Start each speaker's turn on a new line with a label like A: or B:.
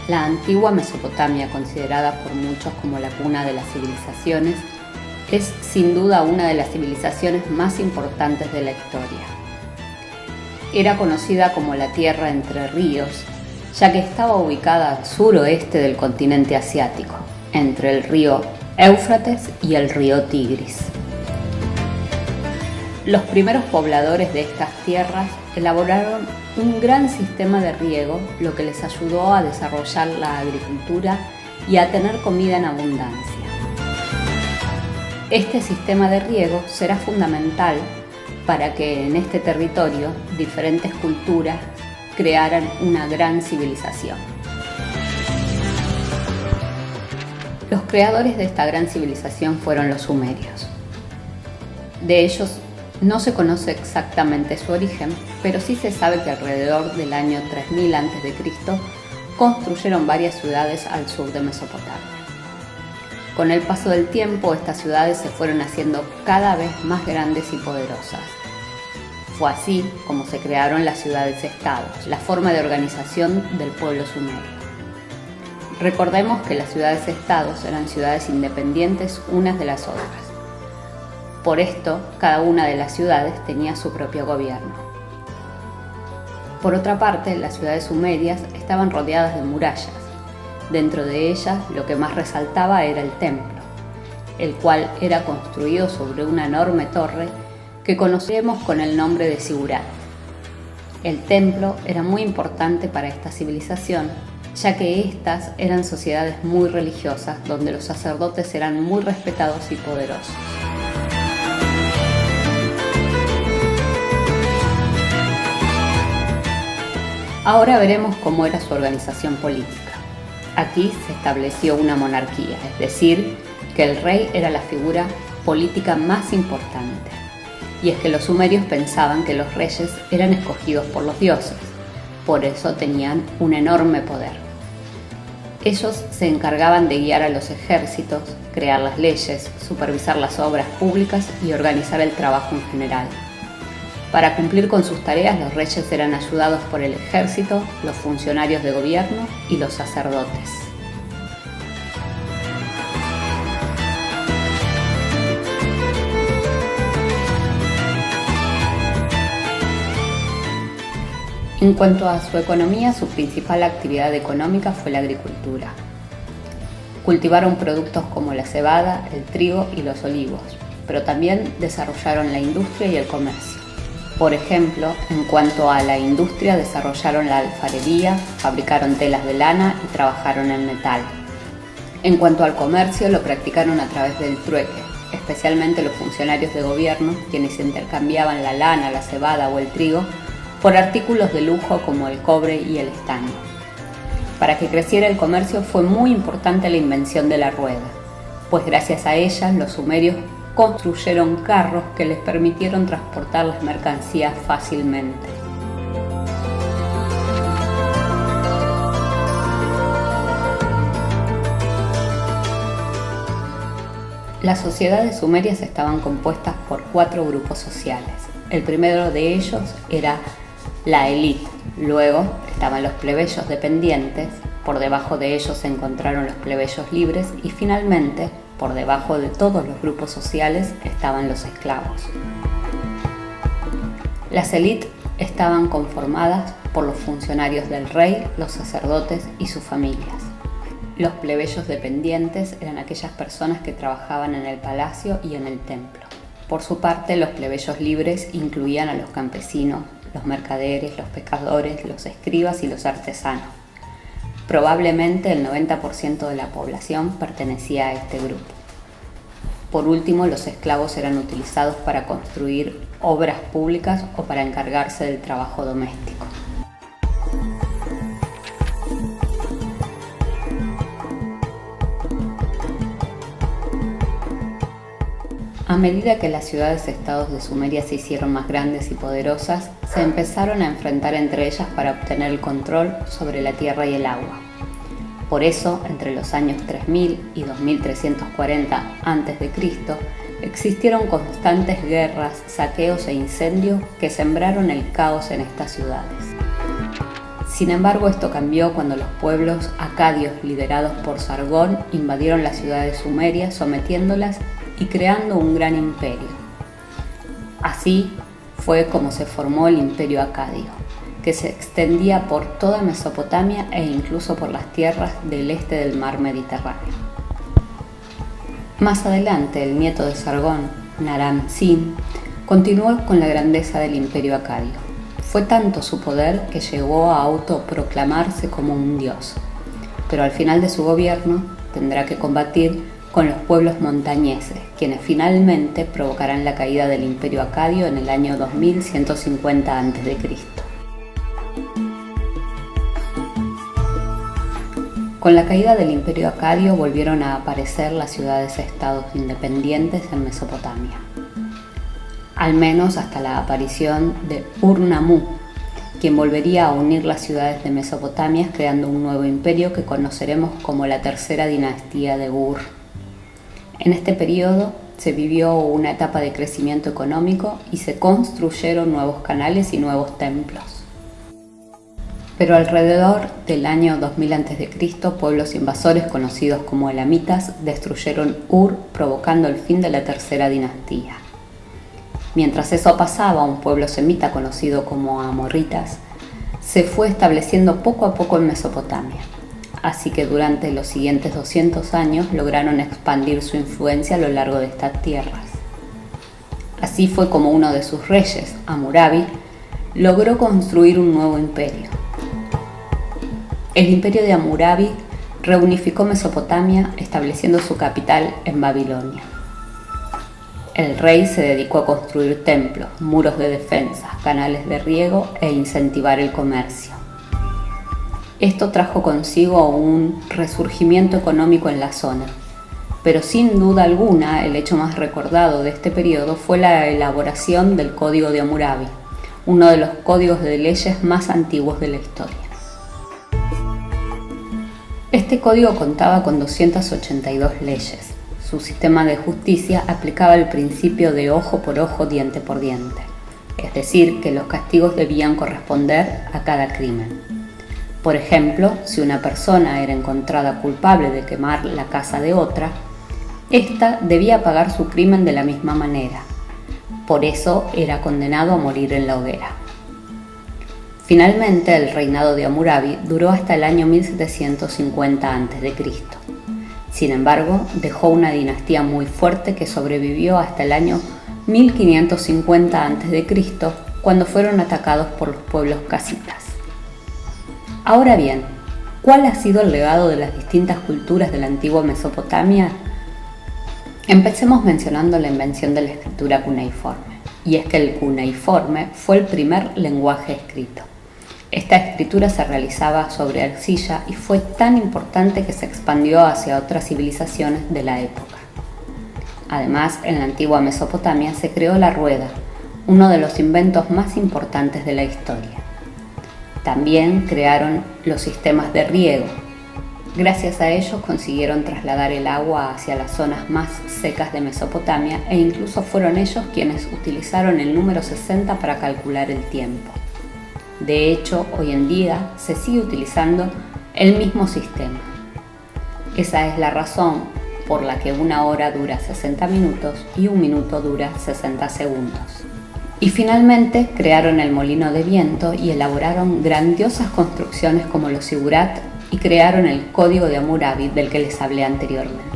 A: La antigua Mesopotamia, considerada por muchos como la cuna de las civilizaciones, es sin duda una de las civilizaciones más importantes de la historia. Era conocida como la Tierra entre ríos, ya que estaba ubicada al suroeste del continente asiático, entre el río Éufrates y el río Tigris. Los primeros pobladores de estas tierras elaboraron un gran sistema de riego, lo que les ayudó a desarrollar la agricultura y a tener comida en abundancia. Este sistema de riego será fundamental para que en este territorio diferentes culturas crearan una gran civilización. Los creadores de esta gran civilización fueron los sumerios. De ellos no se conoce exactamente su origen, pero sí se sabe que alrededor del año 3000 a.C. construyeron varias ciudades al sur de Mesopotamia. Con el paso del tiempo, estas ciudades se fueron haciendo cada vez más grandes y poderosas. Fue así como se crearon las ciudades-estados, la forma de organización del pueblo sumerio. Recordemos que las ciudades-estados eran ciudades independientes unas de las otras. Por esto, cada una de las ciudades tenía su propio gobierno. Por otra parte, las ciudades sumerias estaban rodeadas de murallas. Dentro de ellas, lo que más resaltaba era el templo, el cual era construido sobre una enorme torre que conocemos con el nombre de Sigurat. El templo era muy importante para esta civilización, ya que estas eran sociedades muy religiosas donde los sacerdotes eran muy respetados y poderosos. Ahora veremos cómo era su organización política. Aquí se estableció una monarquía, es decir, que el rey era la figura política más importante. Y es que los sumerios pensaban que los reyes eran escogidos por los dioses, por eso tenían un enorme poder. Ellos se encargaban de guiar a los ejércitos, crear las leyes, supervisar las obras públicas y organizar el trabajo en general. Para cumplir con sus tareas, los reyes eran ayudados por el ejército, los funcionarios de gobierno y los sacerdotes. En cuanto a su economía, su principal actividad económica fue la agricultura. Cultivaron productos como la cebada, el trigo y los olivos, pero también desarrollaron la industria y el comercio. Por ejemplo, en cuanto a la industria, desarrollaron la alfarería, fabricaron telas de lana y trabajaron en metal. En cuanto al comercio, lo practicaron a través del trueque, especialmente los funcionarios de gobierno, quienes intercambiaban la lana, la cebada o el trigo por artículos de lujo como el cobre y el estaño. Para que creciera el comercio fue muy importante la invención de la rueda, pues gracias a ella los sumerios construyeron carros que les permitieron transportar las mercancías fácilmente. Las sociedades sumerias estaban compuestas por 4 grupos sociales. El primero de ellos era la élite, luego estaban los plebeyos dependientes, por debajo de ellos se encontraron los plebeyos libres y finalmente, por debajo de todos los grupos sociales, estaban los esclavos. Las élites estaban conformadas por los funcionarios del rey, los sacerdotes y sus familias. Los plebeyos dependientes eran aquellas personas que trabajaban en el palacio y en el templo. Por su parte, los plebeyos libres incluían a los campesinos, los mercaderes, los pescadores, los escribas y los artesanos. Probablemente el 90% de la población pertenecía a este grupo. Por último, los esclavos eran utilizados para construir obras públicas o para encargarse del trabajo doméstico. A medida que las ciudades-estados de Sumeria se hicieron más grandes y poderosas, se empezaron a enfrentar entre ellas para obtener el control sobre la tierra y el agua. Por eso, entre los años 3000 y 2340 a.C., existieron constantes guerras, saqueos e incendios que sembraron el caos en estas ciudades. Sin embargo, esto cambió cuando los pueblos acadios liderados por Sargón invadieron las ciudades sumerias, sometiéndolas y creando un gran imperio. Así fue como se formó el Imperio Acadio, que se extendía por toda Mesopotamia e incluso por las tierras del este del mar Mediterráneo. Más adelante, el nieto de Sargón, Naram-Sin, continuó con la grandeza del Imperio Acadio. Fue tanto su poder que llegó a autoproclamarse como un dios, pero al final de su gobierno tendrá que combatir con los pueblos montañeses, quienes finalmente provocarán la caída del Imperio Acadio en el año 2150 a.C. Con la caída del Imperio Acadio volvieron a aparecer las ciudades-estados independientes en Mesopotamia, al menos hasta la aparición de Ur-Nammu, quien volvería a unir las ciudades de Mesopotamia creando un nuevo imperio que conoceremos como la tercera dinastía de Ur. En este periodo se vivió una etapa de crecimiento económico y se construyeron nuevos canales y nuevos templos. Pero alrededor del año 2000 a.C., pueblos invasores conocidos como elamitas destruyeron Ur, provocando el fin de la tercera dinastía. Mientras eso pasaba, un pueblo semita conocido como amorritas se fue estableciendo poco a poco en Mesopotamia. Así que durante los siguientes 200 años lograron expandir su influencia a lo largo de estas tierras. Así fue como uno de sus reyes, Hammurabi, logró construir un nuevo imperio. El imperio de Hammurabi reunificó Mesopotamia, estableciendo su capital en Babilonia. El rey se dedicó a construir templos, muros de defensa, canales de riego e incentivar el comercio. Esto trajo consigo un resurgimiento económico en la zona, pero sin duda alguna el hecho más recordado de este periodo fue la elaboración del Código de Hammurabi, uno de los códigos de leyes más antiguos de la historia. Este código contaba con 282 leyes. Su sistema de justicia aplicaba el principio de ojo por ojo, diente por diente, es decir, que los castigos debían corresponder a cada crimen. Por ejemplo, si una persona era encontrada culpable de quemar la casa de otra, ésta debía pagar su crimen de la misma manera. Por eso era condenado a morir en la hoguera. Finalmente, el reinado de Hammurabi duró hasta el año 1750 a.C. Sin embargo, dejó una dinastía muy fuerte que sobrevivió hasta el año 1550 a.C., cuando fueron atacados por los pueblos casitas. Ahora bien, ¿cuál ha sido el legado de las distintas culturas de la antigua Mesopotamia? Empecemos mencionando la invención de la escritura cuneiforme, y es que el cuneiforme fue el primer lenguaje escrito. Esta escritura se realizaba sobre arcilla y fue tan importante que se expandió hacia otras civilizaciones de la época. Además, en la antigua Mesopotamia se creó la rueda, uno de los inventos más importantes de la historia. También crearon los sistemas de riego. Gracias a ellos consiguieron trasladar el agua hacia las zonas más secas de Mesopotamia e incluso fueron ellos quienes utilizaron el número 60 para calcular el tiempo. De hecho, hoy en día se sigue utilizando el mismo sistema. Esa es la razón por la que una hora dura 60 minutos y un minuto dura 60 segundos. Y finalmente crearon el molino de viento y elaboraron grandiosas construcciones como los zigurat y crearon el Código de Hammurabi del que les hablé anteriormente.